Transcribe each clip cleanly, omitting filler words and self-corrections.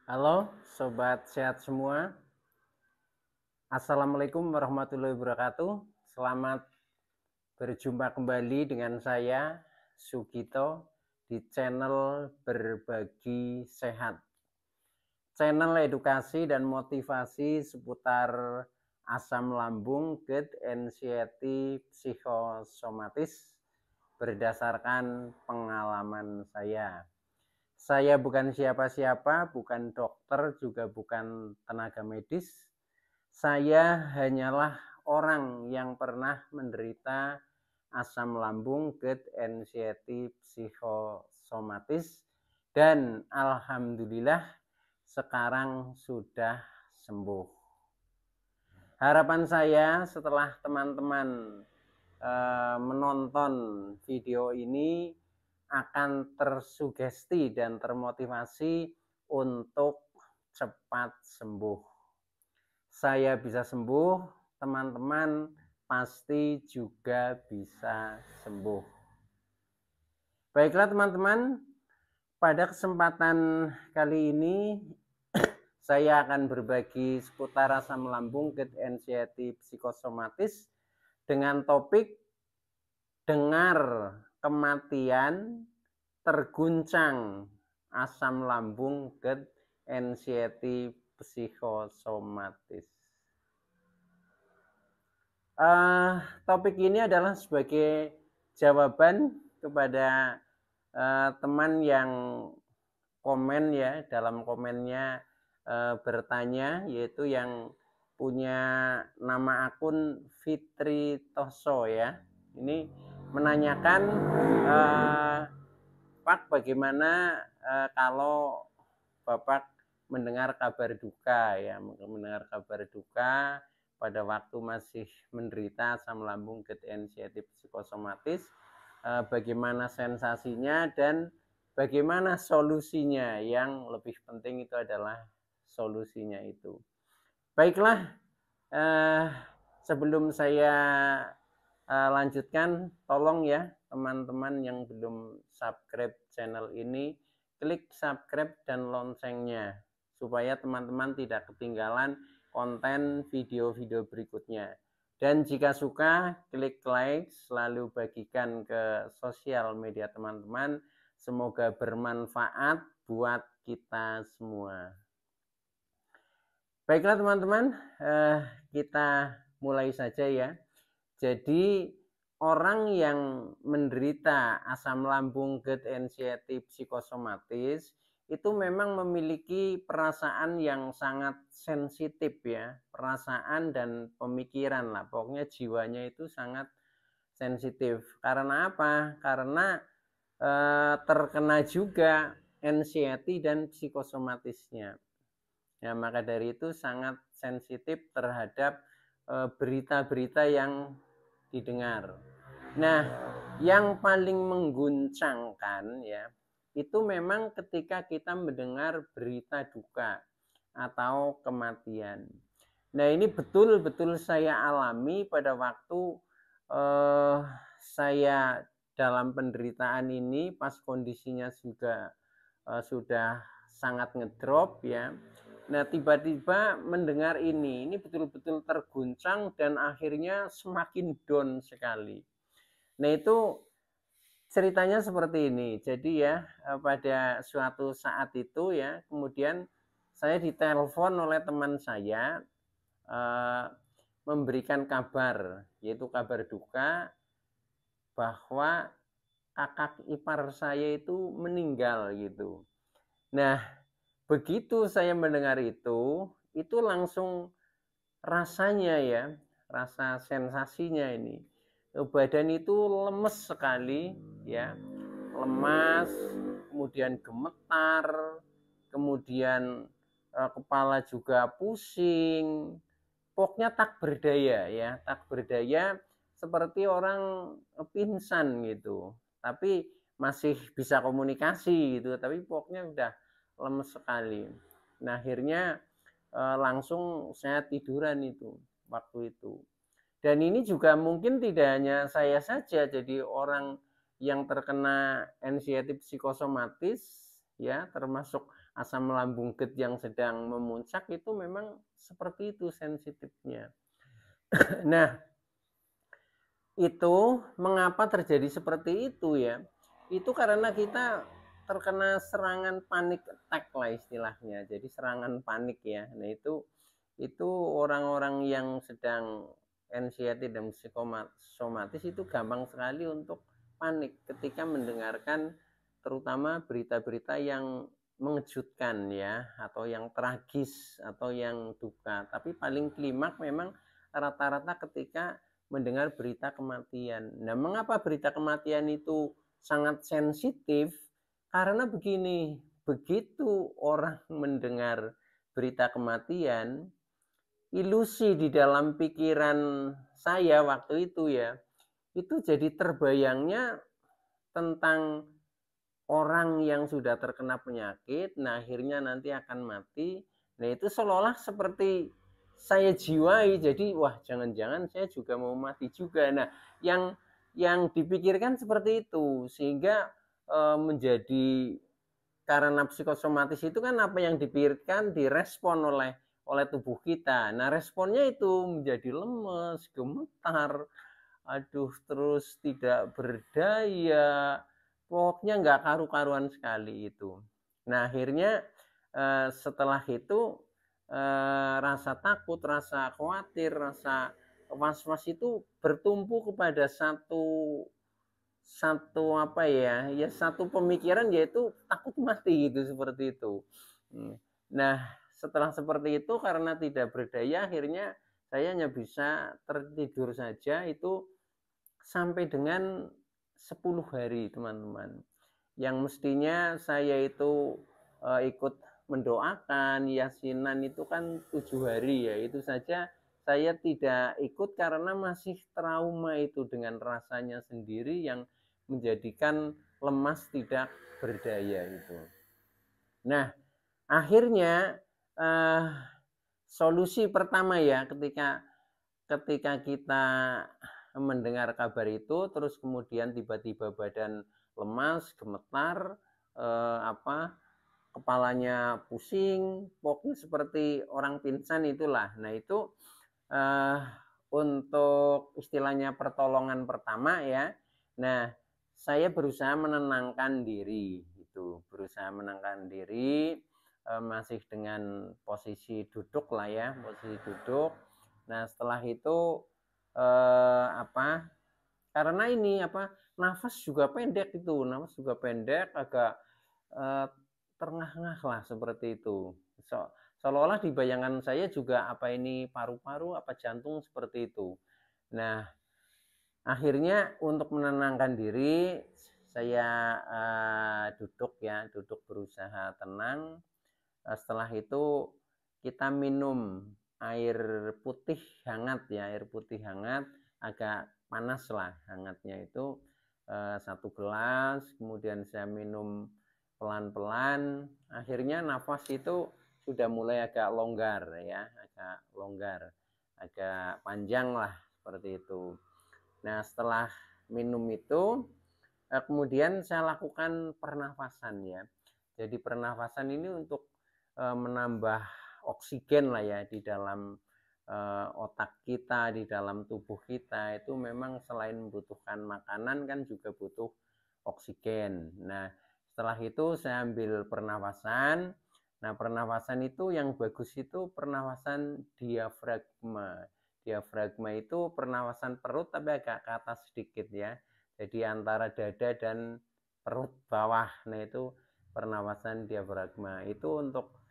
Halo sobat sehat semua. Assalamualaikum warahmatullahi wabarakatuh. Selamat berjumpa kembali dengan saya Sugito di channel Berbagi Sehat. Channel edukasi dan motivasi seputar asam lambung, GERD, anxiety, psikosomatis berdasarkan pengalaman saya. Saya bukan siapa-siapa, bukan dokter, juga bukan tenaga medis. Saya hanyalah orang yang pernah menderita asam lambung, GERD, anxiety, psikosomatis, dan alhamdulillah sekarang sudah sembuh. Harapan saya setelah teman-teman menonton video ini akan tersugesti dan termotivasi untuk cepat sembuh. Saya bisa sembuh, teman-teman pasti juga bisa sembuh. Baiklah teman-teman, pada kesempatan kali ini saya akan berbagi seputar asam lambung, GERD, anxiety, psikosomatis dengan topik dengar kematian terguncang asam lambung, GERD, anxiety, psikosomatis. Topik ini adalah sebagai jawaban kepada teman yang komen ya, dalam komennya bertanya, yaitu yang punya nama akun Fitri Toso ya. Ini menanyakan, Pak, bagaimana kalau Bapak mendengar kabar duka ya, mendengar kabar duka pada waktu masih menderita asam lambung, GERD, anxiety, psikosomatis, bagaimana sensasinya dan bagaimana solusinya. Yang lebih penting itu adalah solusinya itu. Baiklah, sebelum saya lanjutkan, tolong ya teman-teman yang belum subscribe channel ini, klik subscribe dan loncengnya supaya teman-teman tidak ketinggalan konten video-video berikutnya. Dan jika suka, klik like, selalu bagikan ke sosial media teman-teman. Semoga bermanfaat buat kita semua. Baiklah teman-teman, kita mulai saja ya. Jadi orang yang menderita asam lambung, GERD, anxiety, psikosomatis itu memang memiliki perasaan yang sangat sensitif ya, perasaan dan pemikiran lah, pokoknya jiwanya itu sangat sensitif. Karena apa? Karena terkena juga anxiety dan psikosomatisnya. Ya, maka dari itu sangat sensitif terhadap berita-berita yang didengar. Nah, yang paling mengguncangkan ya, itu memang ketika kita mendengar berita duka atau kematian. Nah, ini betul-betul saya alami pada waktu saya dalam penderitaan ini, pas kondisinya sudah sangat ngedrop ya. Nah, tiba-tiba mendengar ini betul-betul terguncang dan akhirnya semakin down sekali. Nah, itu ceritanya seperti ini. Jadi ya, pada suatu saat itu ya, kemudian saya ditelepon oleh teman saya memberikan kabar, yaitu kabar duka bahwa kakak ipar saya itu meninggal gitu. Nah, begitu saya mendengar itu langsung rasanya ya, rasa sensasinya ini. Badan itu lemes sekali ya, lemas, kemudian gemetar, kemudian kepala juga pusing. Pokoknya tak berdaya ya, tak berdaya seperti orang pingsan gitu. Tapi masih bisa komunikasi gitu, tapi pokoknya udah lemes sekali. Nah, akhirnya langsung saya tiduran itu waktu itu. Dan ini juga mungkin tidak hanya saya saja, jadi orang yang terkena anxiety psikosomatis ya, termasuk asam lambung GERD yang sedang memuncak itu memang seperti itu sensitifnya. Nah, itu mengapa terjadi seperti itu ya? Itu karena kita terkena serangan panik attack lah istilahnya. Jadi serangan panik ya. Nah, itu orang-orang yang sedang anxiety dan psikosomatis itu gampang sekali untuk panik ketika mendengarkan terutama berita-berita yang mengejutkan ya, atau yang tragis atau yang duka. Tapi paling klimak memang rata-rata ketika mendengar berita kematian. Nah, mengapa berita kematian itu sangat sensitif? Karena begini, begitu orang mendengar berita kematian, ilusi di dalam pikiran saya waktu itu ya, itu jadi terbayangnya tentang orang yang sudah terkena penyakit, nah akhirnya nanti akan mati. Nah, itu seolah-olah seperti saya jiwai, jadi wah jangan-jangan saya juga mau mati juga. Nah, yang dipikirkan seperti itu sehingga menjadi karena psikosomatis itu kan apa yang dipikirkan direspon oleh tubuh kita. Nah, responnya itu menjadi lemes, gemetar, aduh terus tidak berdaya, pokoknya nggak karu-karuan sekali itu. Nah, akhirnya setelah itu rasa takut, rasa khawatir, rasa was-was itu bertumpu kepada satu apa ya, ya satu pemikiran, yaitu takut mati gitu, seperti itu. Nah, setelah seperti itu karena tidak berdaya, akhirnya saya hanya bisa tertidur saja itu sampai dengan 10 hari, teman-teman. Yang mestinya saya itu ikut mendoakan yasinan itu kan 7 hari ya, itu saja saya tidak ikut karena masih trauma itu dengan rasanya sendiri yang menjadikan lemas tidak berdaya itu. Nah, akhirnya solusi pertama ya, ketika kita mendengar kabar itu terus kemudian tiba-tiba badan lemas, gemetar, kepalanya pusing, pokoknya seperti orang pingsan itulah. Nah, itu untuk istilahnya pertolongan pertama ya. Nah, saya berusaha menenangkan diri itu, berusaha menenangkan diri masih dengan posisi duduk lah ya, posisi duduk. Nah, setelah itu karena ini nafas juga pendek itu, nafas juga pendek, agak terengah-engah lah seperti itu. Seolah-olah di bayangan saya juga apa ini paru-paru, apa jantung, seperti itu. Nah, akhirnya untuk menenangkan diri saya duduk ya, duduk berusaha tenang. Setelah itu kita minum air putih hangat ya, air putih hangat, agak panas lah hangatnya itu, 1 gelas, kemudian saya minum pelan-pelan, akhirnya nafas itu sudah mulai agak longgar ya, agak longgar, agak panjang lah seperti itu. Nah, setelah minum itu kemudian saya lakukan pernafasan ya. Jadi pernafasan ini untuk menambah oksigen lah ya di dalam otak kita, di dalam tubuh kita. Itu memang selain membutuhkan makanan kan juga butuh oksigen. Nah, setelah itu saya ambil pernafasan. Nah, pernafasan itu yang bagus itu pernafasan diafragma. Diafragma itu pernafasan perut tapi agak ke atas sedikit ya. Jadi antara dada dan perut bawah. Nah, itu pernafasan diafragma. Itu untuk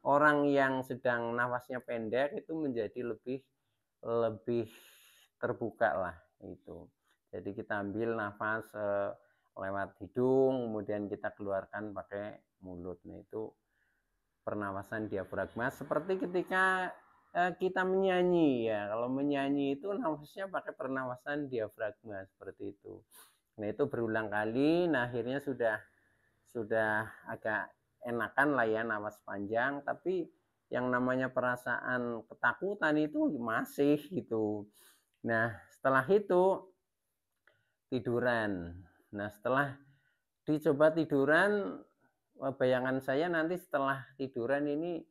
orang yang sedang nafasnya pendek itu menjadi lebih terbuka lah itu. Jadi kita ambil nafas lewat hidung, kemudian kita keluarkan pakai mulut. Nah, itu pernafasan diafragma seperti ketika kita menyanyi ya. Kalau menyanyi itu nafasnya pakai pernafasan diafragma seperti itu. Nah, itu berulang kali. Nah, akhirnya sudah agak enakan lah ya nafas panjang, tapi yang namanya perasaan ketakutan itu masih gitu. Nah, setelah itu tiduran. Nah, setelah dicoba tiduran, bayangan saya nanti setelah tiduran ini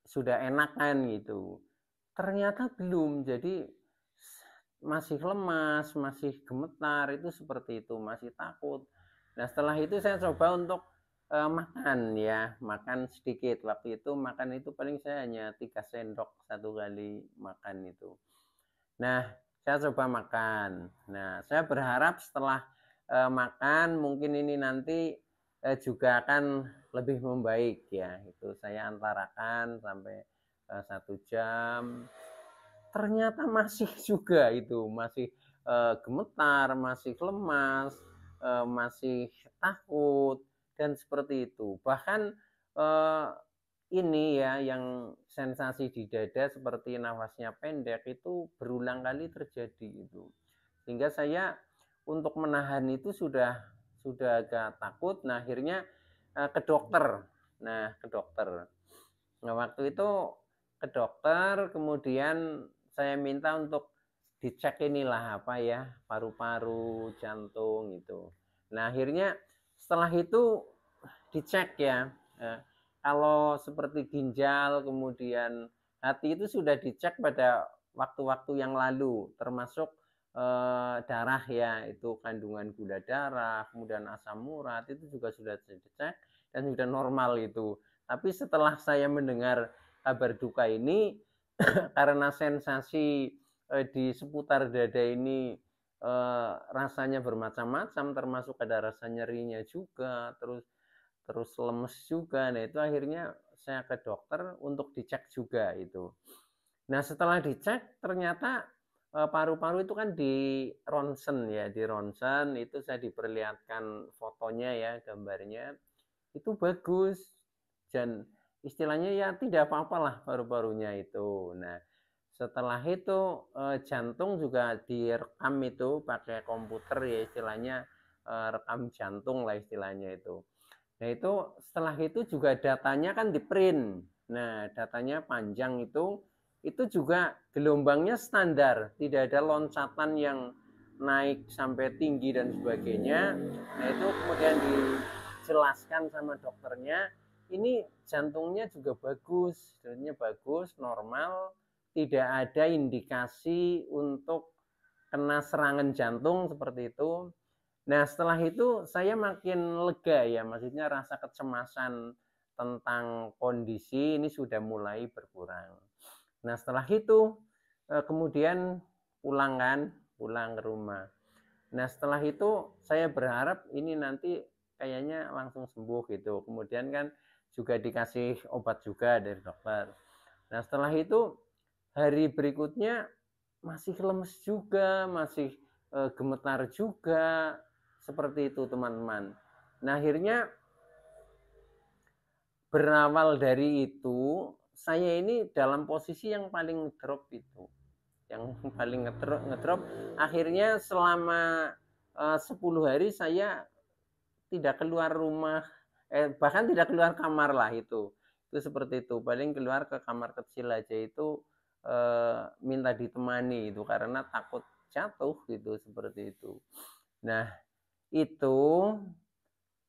sudah enakan gitu. Ternyata belum, jadi masih lemas, masih gemetar, itu seperti itu, masih takut. Nah setelah itu saya coba untuk makan ya, makan sedikit. Waktu itu makan itu paling saya hanya 3 sendok satu kali makan itu. Nah saya coba makan. Nah saya berharap setelah makan mungkin ini nanti juga akan lebih membaik ya. Itu saya antarakan sampai 1 jam. Ternyata masih juga itu, masih gemetar, masih lemas, masih takut dan seperti itu. Bahkan ini ya yang sensasi di dada seperti nafasnya pendek itu berulang kali terjadi itu. Sehingga saya untuk menahan itu sudah agak takut. Nah, akhirnya ke dokter. Nah, ke dokter. Nah, waktu itu ke dokter, kemudian saya minta untuk dicek inilah apa ya, paru-paru, jantung gitu. Nah, akhirnya setelah itu dicek ya. Kalau seperti ginjal, kemudian hati itu sudah dicek pada waktu-waktu yang lalu, termasuk darah ya, itu kandungan gula darah, kemudian asam urat itu juga sudah dicek dan sudah normal itu. Tapi setelah saya mendengar kabar duka ini, karena sensasi di seputar dada ini rasanya bermacam-macam, termasuk ada rasa nyerinya juga, terus terus lemes juga. Nah itu akhirnya saya ke dokter untuk dicek juga itu. Nah setelah dicek ternyata paru-paru itu kan di ronsen ya, di ronsen itu saya diperlihatkan fotonya ya, gambarnya itu bagus dan istilahnya ya tidak apa-apalah paru-parunya itu. Nah setelah itu jantung juga direkam itu pakai komputer ya, istilahnya rekam jantung lah istilahnya itu. Nah itu setelah itu juga datanya kan di print. Nah datanya panjang itu juga gelombangnya standar, tidak ada loncatan yang naik sampai tinggi dan sebagainya. Nah itu kemudian dijelaskan sama dokternya, ini jantungnya juga bagus, jantungnya bagus, normal, tidak ada indikasi untuk kena serangan jantung seperti itu. Nah setelah itu saya makin lega ya, maksudnya rasa kecemasan tentang kondisi ini sudah mulai berkurang. Nah setelah itu kemudian pulang ke rumah. Nah setelah itu saya berharap ini nanti kayaknya langsung sembuh gitu. Kemudian kan juga dikasih obat juga dari dokter. Nah setelah itu hari berikutnya masih lemes juga, masih gemetar juga, seperti itu teman-teman. Nah akhirnya berawal dari itu, saya ini dalam posisi yang paling ngedrop itu. Yang paling ngedrop, akhirnya selama 10 hari saya tidak keluar rumah, bahkan tidak keluar kamar lah itu seperti itu, paling keluar ke kamar kecil aja itu minta ditemani itu karena takut jatuh gitu, seperti itu. Nah itu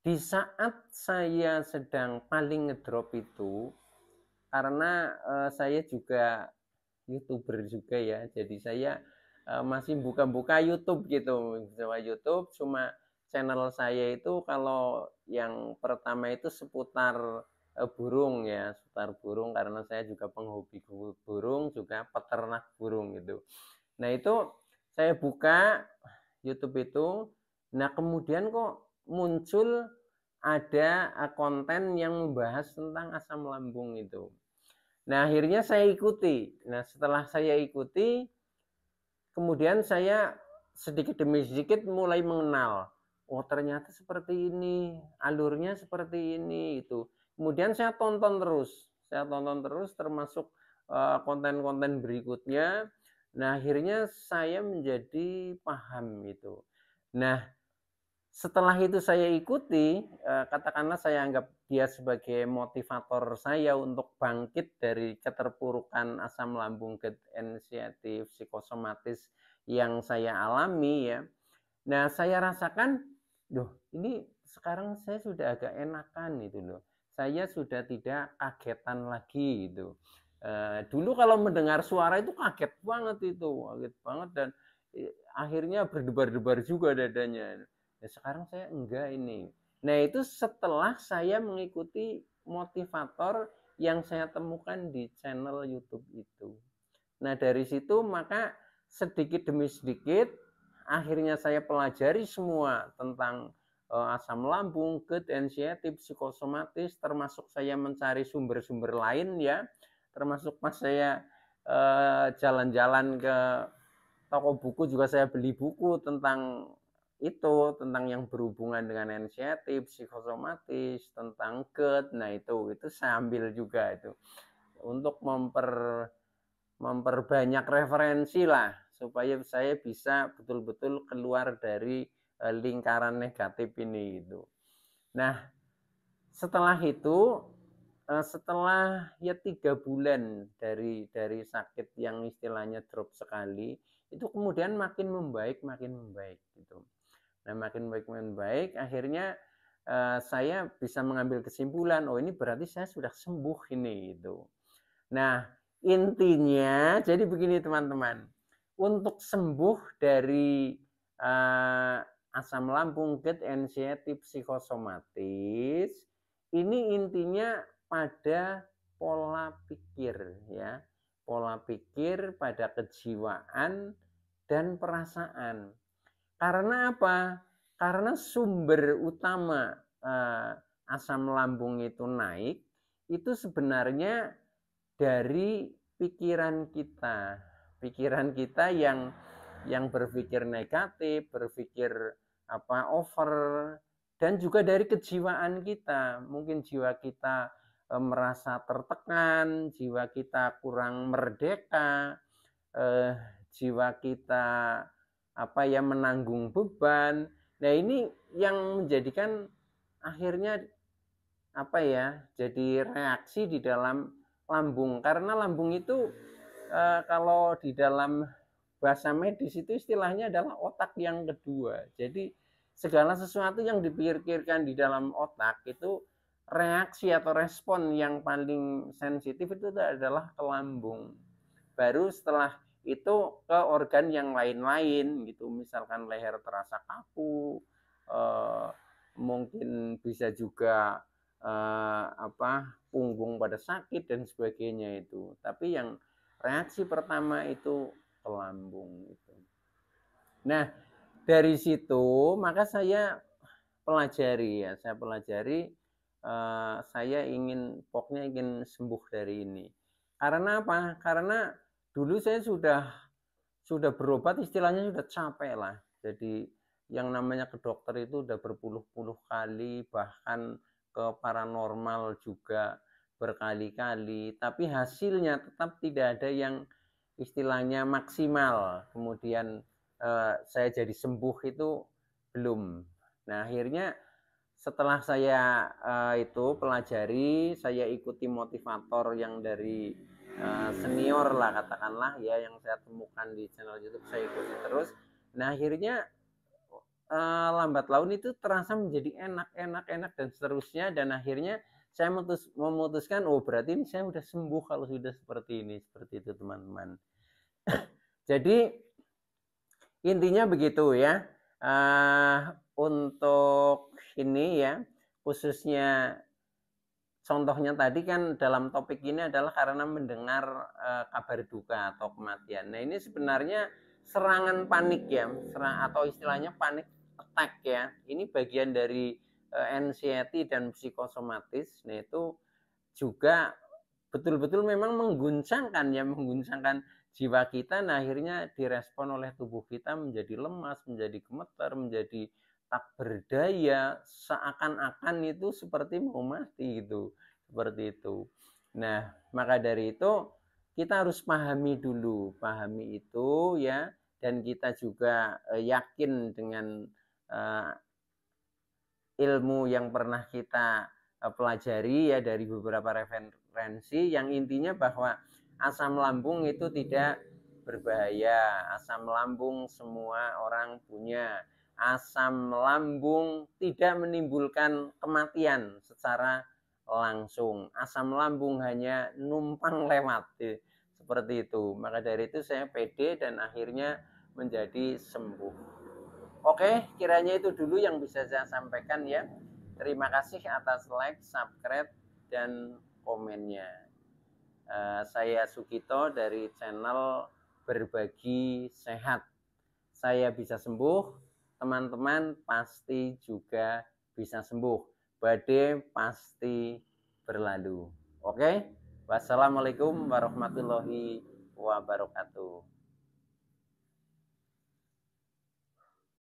di saat saya sedang paling ngedrop itu, karena saya juga YouTuber juga ya, jadi saya masih buka-buka YouTube gitu, coba YouTube. Cuma channel saya itu kalau yang pertama itu seputar burung ya, seputar burung karena saya juga penghobi burung, juga peternak burung gitu. Nah itu saya buka YouTube itu, nah kemudian kok muncul ada konten yang membahas tentang asam lambung itu. Nah akhirnya saya ikuti. Nah setelah saya ikuti, kemudian saya sedikit demi sedikit mulai mengenal. Oh ternyata seperti ini, alurnya seperti ini itu. Kemudian saya tonton terus termasuk konten-konten berikutnya. Nah akhirnya saya menjadi paham itu. Nah setelah itu saya ikuti, katakanlah saya anggap dia sebagai motivator saya untuk bangkit dari keterpurukan asam lambung gerd inisiatif psikosomatis yang saya alami ya. Nah saya rasakan, duh ini sekarang saya sudah agak enakan itu loh. Saya sudah tidak kagetan lagi itu. Dulu kalau mendengar suara itu kaget banget dan akhirnya berdebar-debar juga dadanya. Ya, sekarang saya enggak ini. Nah, itu setelah saya mengikuti motivator yang saya temukan di channel YouTube itu. Nah, dari situ maka sedikit demi sedikit akhirnya saya pelajari semua tentang asam lambung, GERD, anxiety, psikosomatis, termasuk saya mencari sumber-sumber lain ya, termasuk pas saya jalan-jalan ke toko buku juga saya beli buku tentang itu, tentang yang berhubungan dengan anxiety, psikosomatis, tentang GERD. Nah, itu saya ambil juga itu untuk memperbanyak referensi lah supaya saya bisa betul-betul keluar dari lingkaran negatif ini gitu. Nah, setelah itu setelah ya 3 bulan dari sakit yang istilahnya drop sekali, itu kemudian makin membaik gitu. Nah, makin baik akhirnya saya bisa mengambil kesimpulan, oh ini berarti saya sudah sembuh ini gitu. Nah, intinya jadi begini teman-teman, untuk sembuh dari asam lambung, GERD, anxiety, psikosomatis, ini intinya pada pola pikir ya, pola pikir pada kejiwaan dan perasaan. Karena apa? Karena sumber utama asam lambung itu naik itu sebenarnya dari pikiran kita yang berpikir negatif, berpikir over, dan juga dari kejiwaan kita. Mungkin jiwa kita merasa tertekan, jiwa kita kurang merdeka, jiwa kita menanggung beban. Nah, ini yang menjadikan akhirnya jadi reaksi di dalam lambung, karena lambung itu kalau di dalam bahasa medis itu istilahnya adalah otak yang kedua. Jadi segala sesuatu yang dipikirkan di dalam otak itu reaksi atau respon yang paling sensitif itu adalah ke lambung. Baru setelah itu ke organ yang lain-lain gitu, misalkan leher terasa kaku, mungkin bisa juga punggung pada sakit dan sebagainya itu. Tapi yang reaksi pertama itu ke lambung itu. Nah, dari situ maka saya pelajari saya pokoknya ingin sembuh dari ini. Karena apa? Karena dulu saya sudah berobat istilahnya sudah capek lah. Jadi yang namanya ke dokter itu udah berpuluh-puluh kali, bahkan ke paranormal juga berkali-kali, tapi hasilnya tetap tidak ada yang istilahnya maksimal. Kemudian saya jadi sembuh itu belum. Nah, akhirnya setelah saya itu pelajari, saya ikuti motivator yang dari senior lah katakanlah ya, yang saya temukan di channel YouTube, saya ikuti terus. Nah, akhirnya lambat laun itu terasa menjadi enak dan seterusnya, dan akhirnya saya memutuskan oh berarti ini saya sudah sembuh kalau sudah seperti ini, seperti itu teman-teman. Jadi intinya begitu ya. Untuk ini ya, khususnya contohnya tadi kan dalam topik ini adalah karena mendengar kabar duka atau kematian. Nah, ini sebenarnya serangan panik ya, atau istilahnya panik attack ya. Ini bagian dari anxiety dan psikosomatis. Nah, itu juga betul-betul memang mengguncangkan jiwa kita. Nah, akhirnya direspon oleh tubuh kita menjadi lemas, menjadi gemetar, menjadi tak berdaya, seakan-akan itu seperti mau mati gitu, seperti itu. Nah, maka dari itu kita harus pahami itu ya, dan kita juga yakin dengan ilmu yang pernah kita pelajari ya dari beberapa referensi, yang intinya bahwa asam lambung itu tidak berbahaya. Asam lambung semua orang punya. asam lambung tidak menimbulkan kematian secara langsung. Asam lambung hanya numpang lewat, seperti itu. Maka dari itu saya pede dan akhirnya menjadi sembuh. Oke, kiranya itu dulu yang bisa saya sampaikan ya. Terima kasih atas like, subscribe, dan komennya. Saya Sugito dari channel Berbagi Sehat. Saya bisa sembuh, teman-teman pasti juga bisa sembuh. Badai pasti berlalu. Oke? Wassalamualaikum warahmatullahi wabarakatuh.